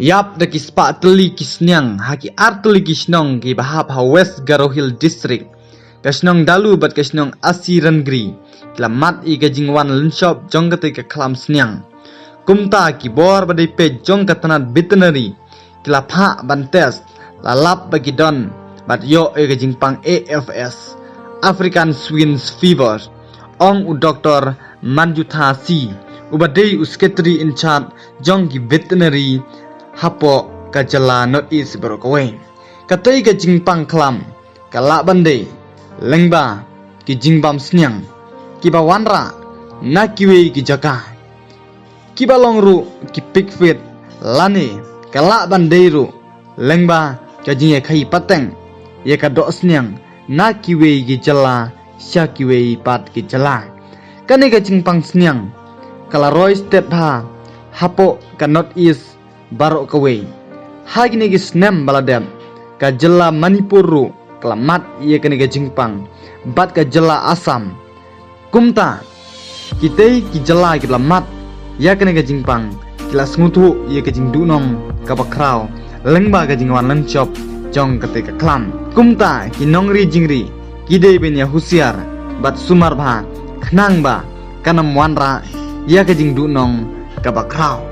Yap da kispa teli kisnyang haki arteli kisnong ki bahap ha West Garo Hill District. Kasnong dalu bat kasnong asirangri. Kila mat i ka jingwan lunshop jong kate ka klam snyang. Kumta ki bor badai pe jong katanat veterinary. Kila pha ban test lalap bagi don bat yo e ka jingpang AFS African Swine Fever. Ong u Dr. Manjutha Si ubadai usketri in charge jong ki veterinary hapo ka jala North East Brokaway. Katai ka jingpang klam kala bandai lengba ki jingbam snyang kiba wanra na kiwe ki jaka kiba longru ki pikfit lane kala bandairu lengba ka jingye khai pateng ye ka do snyang na kiwe ki jala sya kiwe pat ki jala kane ka jingpang snyang kala Roy State ha hapo ka North East Brokaway hagini ki snem baladem ka jala Manipur ru kelamat ia kena ke jingpang bat ke jela Asam kumta kita ki jela ki kelamat ia kena ke jingpang kila smutu ia ke jing dunong ka bakrau lengba ke jingwan lencop jong ketika klam kumta ki nongri jingri kidei benya husiar bat sumar ba khnang ba kanam wanra ia ke jing dunong ka bakrau